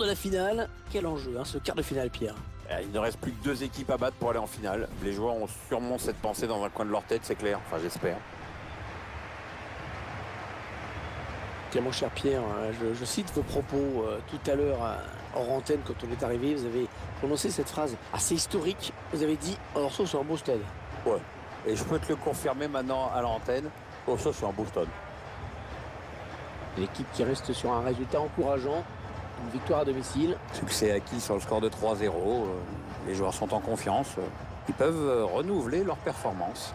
de la finale. Quel enjeu, hein, ce quart de finale, Pierre. Il ne reste plus que 2 équipes à battre pour aller en finale. Les joueurs ont sûrement cette pensée dans un coin de leur tête, c'est clair. Enfin, j'espère. Tiens, mon cher Pierre, je cite vos propos tout à l'heure hors antenne quand on est arrivé. Vous avez prononcé cette phrase assez historique. Vous avez dit « Alors ça, c'est un beau stade ». Ouais. Et je peux te le confirmer maintenant à l'antenne. Oh, ça, c'est un beau stade. L'équipe qui reste sur un résultat encourageant. Une victoire à domicile. Succès acquis sur le score de 3-0. Les joueurs sont en confiance. Ils peuvent renouveler leur performance.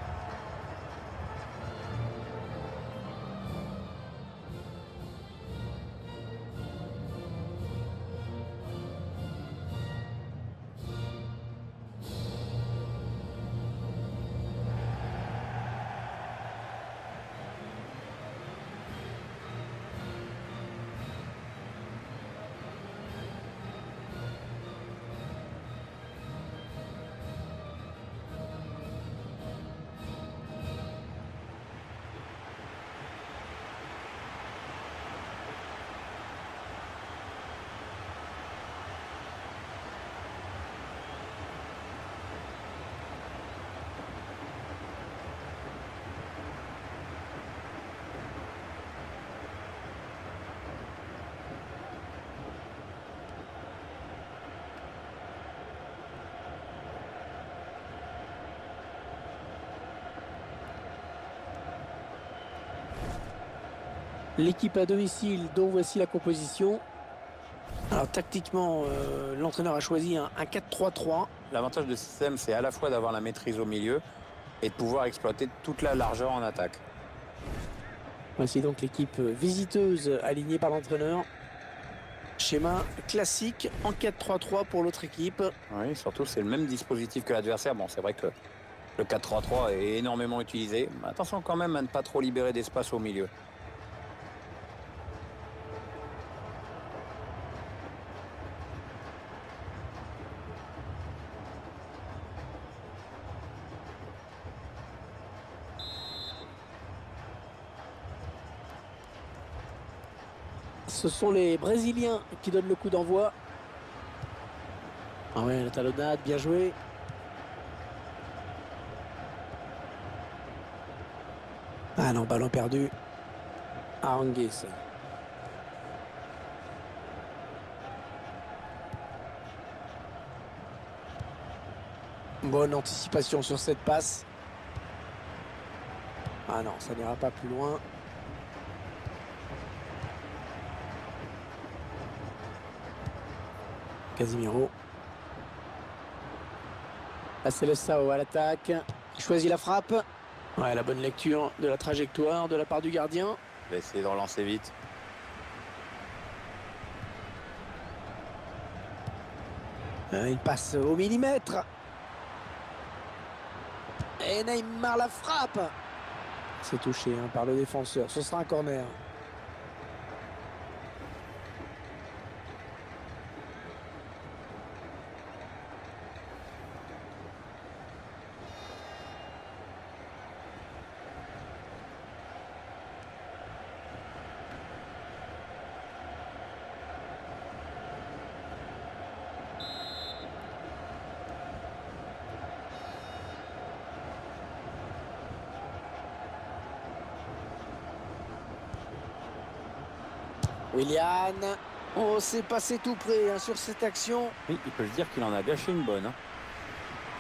L'équipe à domicile dont voici la composition. Alors tactiquement, l'entraîneur a choisi un 4-3-3. L'avantage de ce système, c'est à la fois d'avoir la maîtrise au milieu et de pouvoir exploiter toute la largeur en attaque. Voici donc l'équipe visiteuse alignée par l'entraîneur. Schéma classique en 4-3-3 pour l'autre équipe. Oui, surtout c'est le même dispositif que l'adversaire. Bon, c'est vrai que le 4-3-3 est énormément utilisé. Mais attention quand même à ne pas trop libérer d'espace au milieu. Ce sont les Brésiliens qui donnent le coup d'envoi. Ah ouais, la talonnade, bien joué. Ah non, ballon perdu. Arangues. Bonne anticipation sur cette passe. Ah non, ça n'ira pas plus loin. Casemiro. Là, c'est le Sao à l'attaque. Il choisit la frappe. Ouais, la bonne lecture de la trajectoire de la part du gardien. Il va essayer de relancer vite. Il passe au millimètre. Et Neymar la frappe. C'est touché par le défenseur. Ce sera un corner. Willian. Oh, c'est passé tout près sur cette action. Oui, il peut se dire qu'il en a gâché une bonne.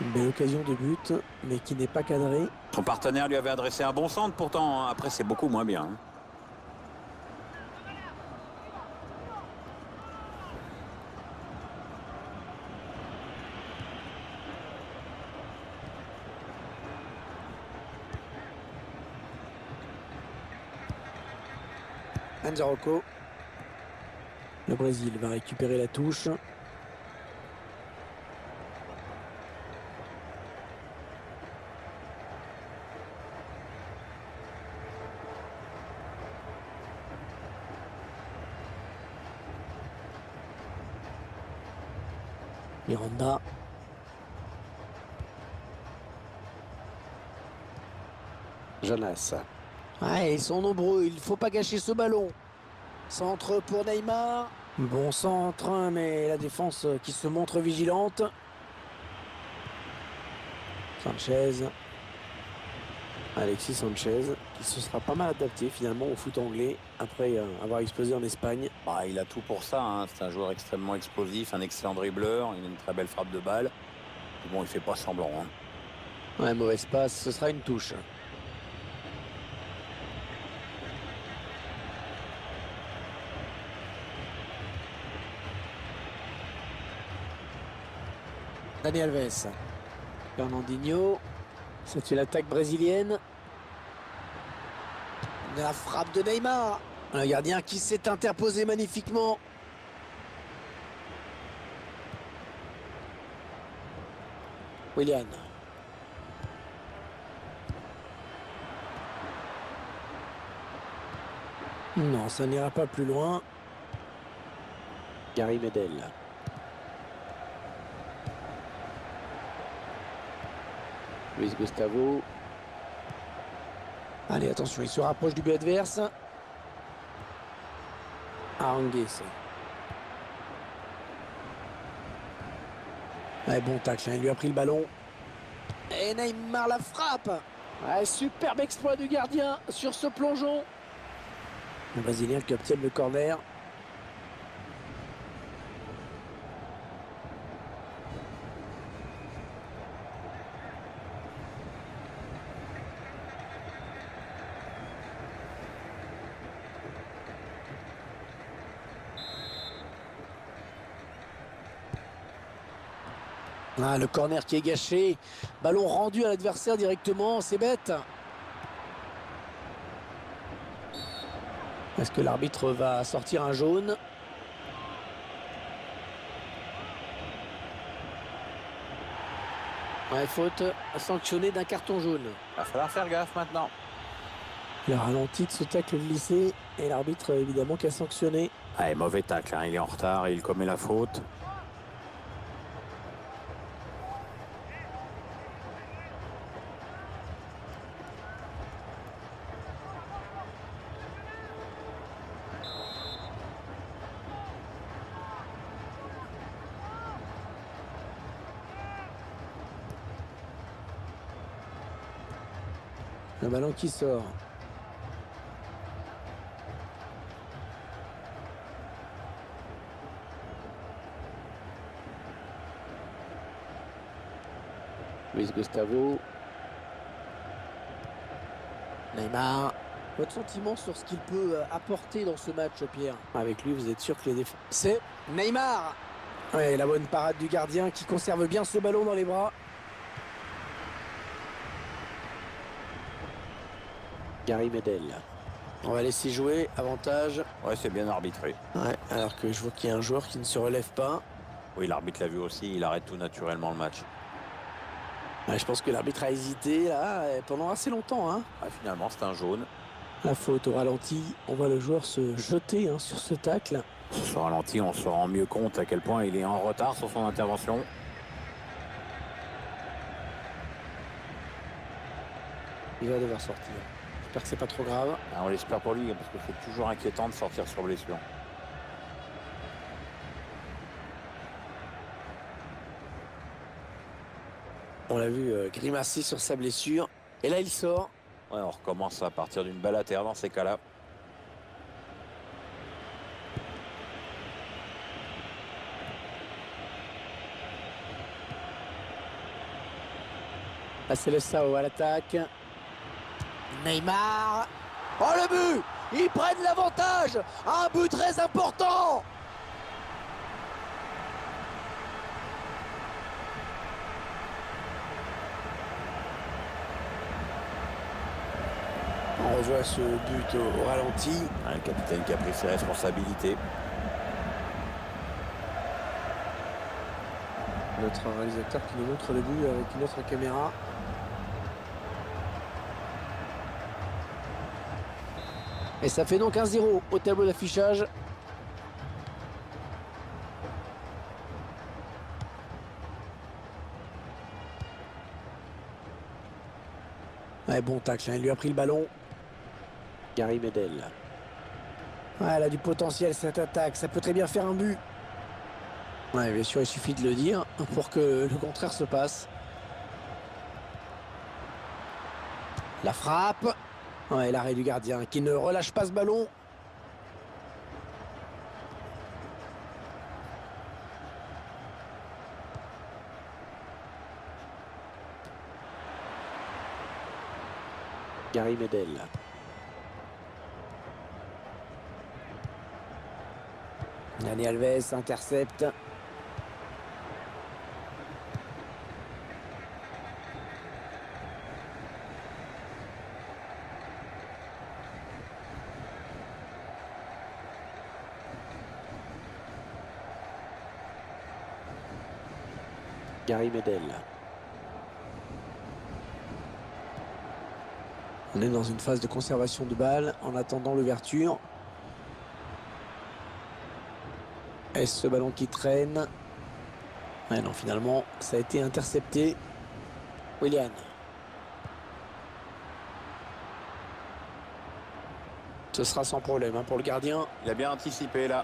Une belle occasion de but, mais qui n'est pas cadrée. Son partenaire lui avait adressé un bon centre pourtant. Après, c'est beaucoup moins bien. Enzo Rocco. Le Brésil va récupérer la touche. Miranda. Jonas. Ouais, ils sont nombreux, il ne faut pas gâcher ce ballon. Centre pour Neymar. Bon centre, hein, mais la défense qui se montre vigilante. Sanchez. Alexis Sanchez, qui se sera pas mal adapté finalement au foot anglais après avoir explosé en Espagne. Bah, il a tout pour ça, hein. C'est un joueur extrêmement explosif, un excellent dribbleur, il a une très belle frappe de balle. Et bon, il fait pas semblant, hein. Ouais, mauvaise passe, ce sera une touche. Dani Alves. Fernandinho. C'est une attaque brésilienne. La frappe de Neymar. Un gardien qui s'est interposé magnifiquement. Willian. Non, ça n'ira pas plus loin. Gary Medel. Luis Gustavo. Allez, attention, il se rapproche du but adverse. Arangues. Ouais, bon tacle, hein, il lui a pris le ballon. Et Neymar la frappe. Ouais, superbe exploit du gardien sur ce plongeon. Le Brésilien qui obtient le corner. Ah, le corner qui est gâché. Ballon rendu à l'adversaire directement, c'est bête. Est-ce que l'arbitre va sortir un jaune? Ouais, faute sanctionnée d'un carton jaune. Il va falloir faire gaffe maintenant. Il a ralenti de ce tacle glissé et l'arbitre évidemment qui a sanctionné. Allez, mauvais tacle, hein. Il est en retard, il commet la faute. Le ballon qui sort. Luis Gustavo. Neymar. Votre sentiment sur ce qu'il peut apporter dans ce match, Pierre? Avec lui, vous êtes sûr que les défenses... C'est Neymar. Ouais, la bonne parade du gardien qui conserve bien ce ballon dans les bras. Gary Medel. On va laisser jouer, avantage. Ouais, c'est bien arbitré. Ouais, alors que je vois qu'il y a un joueur qui ne se relève pas. Oui, l'arbitre l'a vu aussi, il arrête tout naturellement le match. Ouais, je pense que l'arbitre a hésité là pendant assez longtemps. Hein. Ouais, finalement, c'est un jaune. La faute au ralenti, on voit le joueur se jeter sur ce tacle. Sur ce ralenti, on se rend mieux compte à quel point il est en retard sur son intervention. Il va devoir sortir. J'espère que c'est pas trop grave. Ah, on l'espère pour lui, parce que c'est toujours inquiétant de sortir sur blessure. On l'a vu grimacer sur sa blessure. Et là, il sort. Ouais, on recommence à partir d'une balle à terre dans ces cas-là. Là, c'est le Sao à l'attaque. Neymar. Oh, le but! Ils prennent l'avantage! Un but très important! On revoit ce but au ralenti. Le capitaine qui a pris ses responsabilités. Notre réalisateur qui nous montre le but avec une autre caméra. Et ça fait donc 1-0 au tableau d'affichage. Ouais, bon tacle, hein. Il lui a pris le ballon. Gary Medel. Ouais, elle a du potentiel cette attaque, ça peut très bien faire un but. Ouais, bien sûr, il suffit de le dire pour que le contraire se passe. La frappe. Ouais, l'arrêt du gardien qui ne relâche pas ce ballon. Gary Medel. Dani Alves intercepte. Gary Medel. On est dans une phase de conservation de balle en attendant l'ouverture. Est-ce ce ballon qui traîne? Ouais, non, finalement, ça a été intercepté. Willian. Ce sera sans problème pour le gardien. Il a bien anticipé là.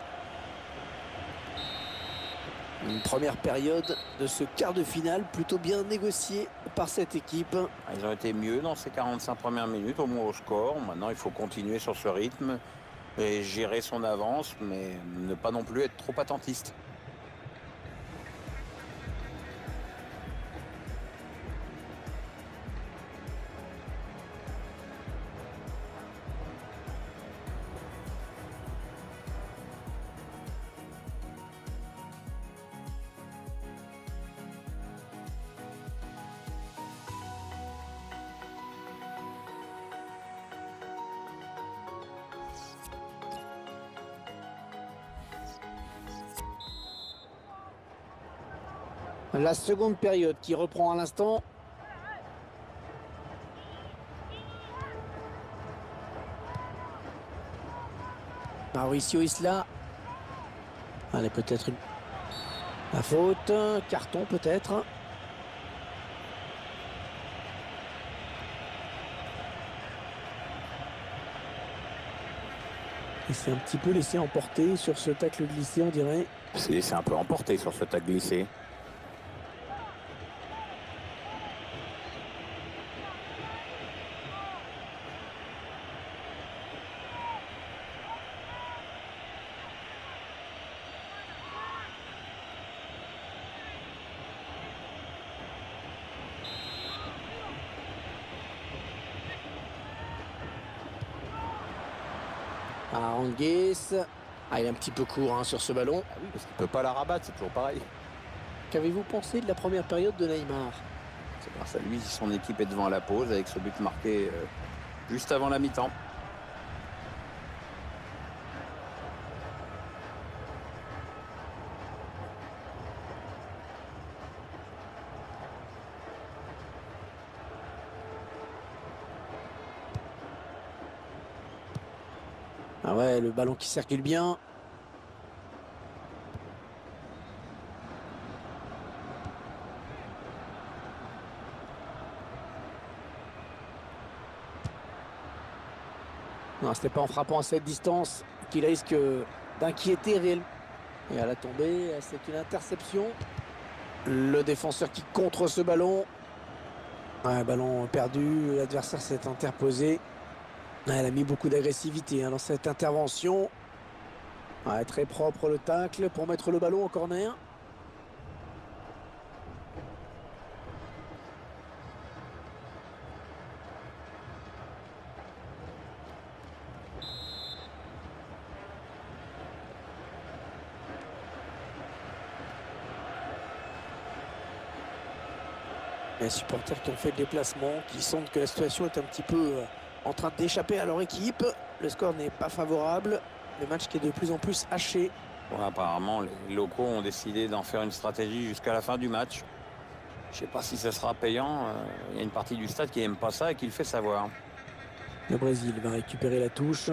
Une première période de ce quart de finale plutôt bien négociée par cette équipe. Ils ont été mieux dans ces 45 premières minutes, au moins au score. Maintenant, il faut continuer sur ce rythme et gérer son avance, mais ne pas non plus être trop attentiste. La seconde période qui reprend à l'instant. Mauricio Isla. Allez, peut-être une... La faute. Carton peut-être. Il s'est un petit peu laissé emporter sur ce tacle glissé, on dirait. C'est un peu emporté sur ce tacle glissé. Arangues. Ah, il est un petit peu court sur ce ballon. Ah oui, parce qu'il ne peut pas la rabattre, c'est toujours pareil. Qu'avez-vous pensé de la première période de Neymar? C'est grâce à lui si son équipe est devant la pause avec ce but marqué juste avant la mi-temps. Ah ouais, le ballon qui circule bien. Non, c'était pas en frappant à cette distance qu'il risque d'inquiéter réellement. Et à la tombée, c'est une interception. Le défenseur qui contre ce ballon. Ouais, ballon perdu, l'adversaire s'est interposé. Ouais, elle a mis beaucoup d'agressivité dans cette intervention. Ouais, très propre le tacle pour mettre le ballon en corner. Les supporters qui ont fait le déplacement, qui sentent que la situation est un petit peu en train d'échapper à leur équipe. Le score n'est pas favorable. Le match qui est de plus en plus haché. Bon, apparemment, les locaux ont décidé d'en faire une stratégie jusqu'à la fin du match. Je ne sais pas si ce sera payant. Il y a une partie du stade qui n'aime pas ça et qui le fait savoir. Le Brésil va récupérer la touche.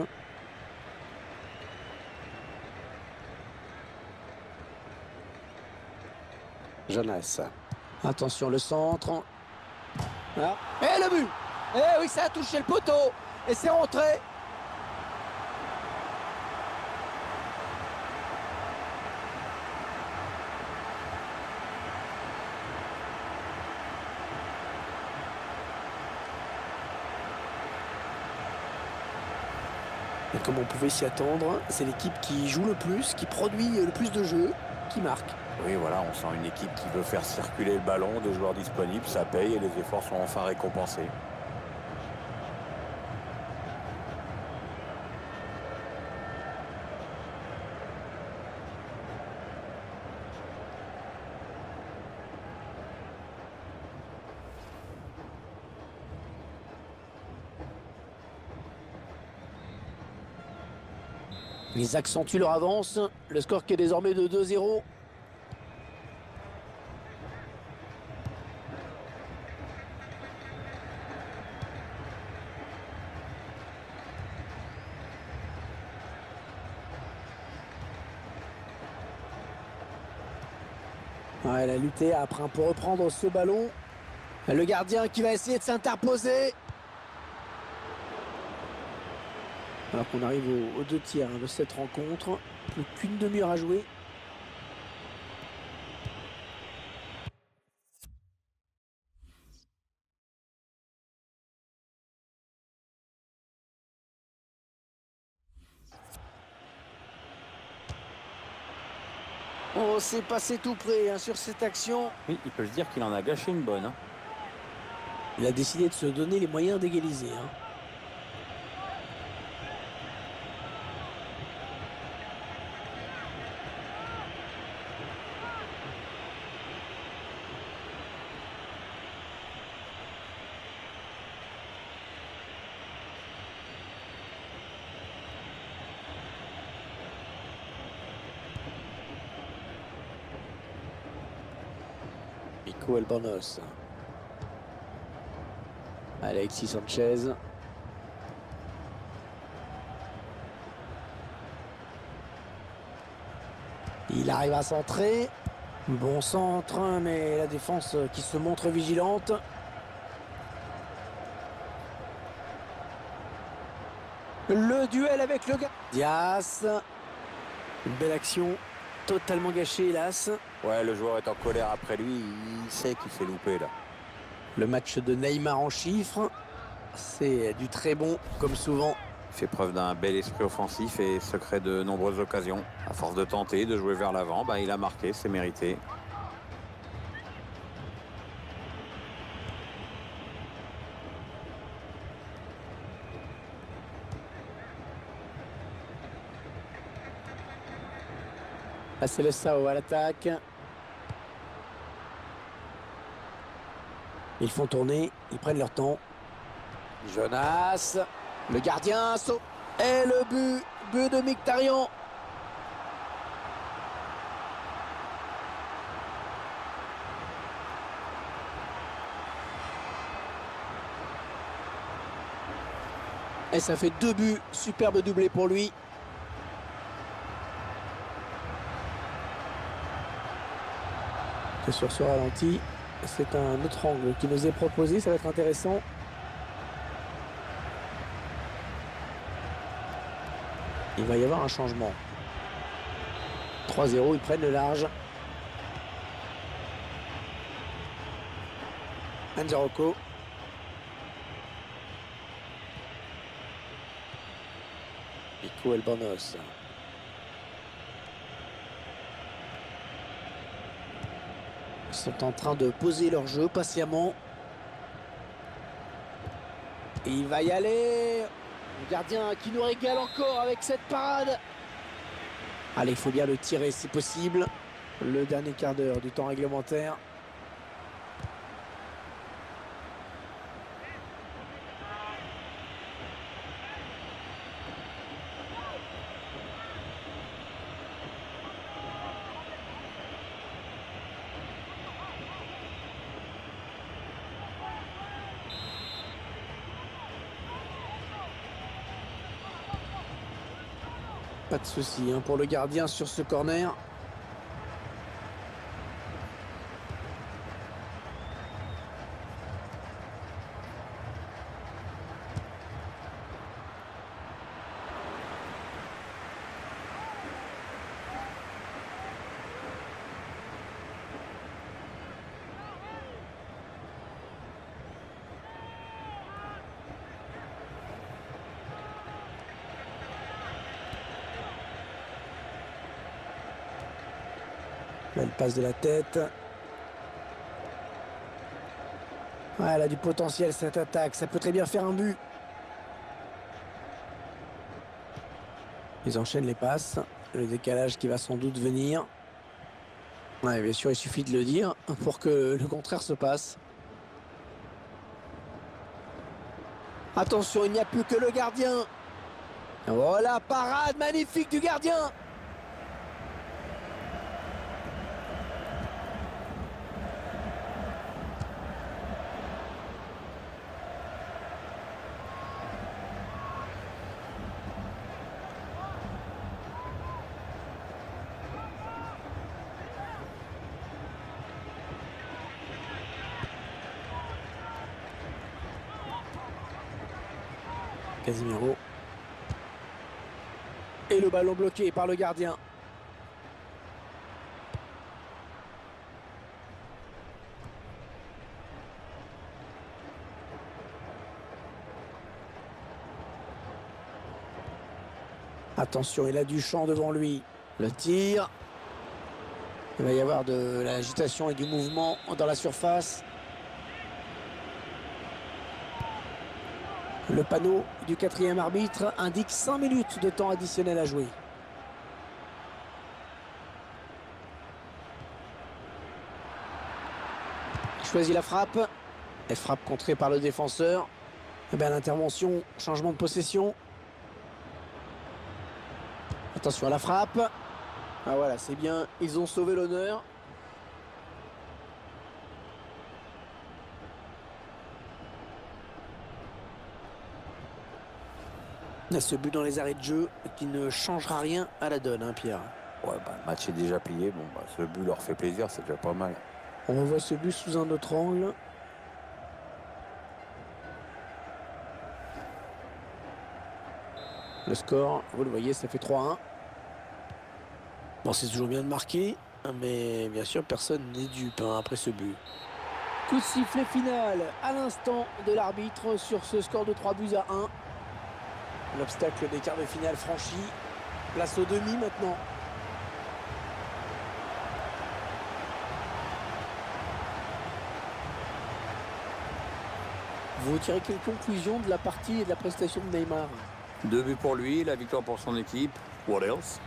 Jonas. Attention, le centre. Ah. Et le but! Eh oui, ça a touché le poteau. Et c'est rentré. Et comme on pouvait s'y attendre, c'est l'équipe qui joue le plus, qui produit le plus de jeux, qui marque. Oui, voilà, on sent une équipe qui veut faire circuler le ballon, de joueurs disponibles, ça paye et les efforts sont enfin récompensés. Ils accentuent leur avance. Le score qui est désormais de 2-0. Ouais, elle a lutté après pour reprendre ce ballon. Le gardien qui va essayer de s'interposer. Alors qu'on arrive aux 2 tiers de cette rencontre. Plus qu'une demi-heure à jouer. Oh, c'est passé tout près sur cette action. Oui, il peut se dire qu'il en a gâché une bonne. Il a décidé de se donner les moyens d'égaliser. Nico Albornoz. Alexis Sanchez. Il arrive à centrer. Bon centre, mais la défense qui se montre vigilante. Le duel avec le gars. Dias. Une belle action. Totalement gâchée, hélas. Ouais, le joueur est en colère après lui, il sait qu'il s'est loupé là. Le match de Neymar en chiffres. C'est du très bon, comme souvent. Il fait preuve d'un bel esprit offensif et se crée de nombreuses occasions. À force de tenter, de jouer vers l'avant, il a marqué, c'est mérité. Là, c'est le Sao à l'attaque. Ils font tourner, ils prennent leur temps. Jonas, le gardien, saut. Et le but de Mkhitaryan. Et ça fait 2 buts, superbe doublé pour lui. Et sur ce ralenti, c'est un autre angle qui nous est proposé, ça va être intéressant. Il va y avoir un changement. 3-0, ils prennent le large. Anjaroko. Nico Albornoz. Ils sont en train de poser leur jeu patiemment. Et il va y aller. Le gardien qui nous régale encore avec cette parade. Allez, il faut bien le tirer si possible. Le dernier quart d'heure du temps réglementaire. Pas de souci pour le gardien sur ce corner. Belle passe de la tête. Ouais, elle a du potentiel cette attaque. Ça peut très bien faire un but. Ils enchaînent les passes. Le décalage qui va sans doute venir. Ouais, bien sûr, il suffit de le dire pour que le contraire se passe. Attention, il n'y a plus que le gardien. Voilà, parade magnifique du gardien. Casemiro. Et le ballon bloqué par le gardien. Attention, il a du champ devant lui. Le tir. Il va y avoir de l'agitation et du mouvement dans la surface. Le panneau du 4e arbitre indique 5 minutes de temps additionnel à jouer. Il choisit la frappe. Et frappe contrée par le défenseur. Et bien l'intervention, changement de possession. Attention à la frappe. Ah voilà, c'est bien, ils ont sauvé l'honneur. Ce but dans les arrêts de jeu qui ne changera rien à la donne, hein, Pierre. Ouais, le match est déjà plié. Bon, ce but leur fait plaisir, c'est déjà pas mal. On revoit ce but sous un autre angle. Le score, vous le voyez, ça fait 3-1. Bon, c'est toujours bien de marquer, mais bien sûr, personne n'est dupe après ce but. Coup de sifflet final à l'instant de l'arbitre sur ce score de 3-1. L'obstacle des quarts de finale franchi. Place au demi maintenant. Vous tirez quelle conclusion de la partie et de la prestation de Neymar? 2 buts pour lui, la victoire pour son équipe. What else?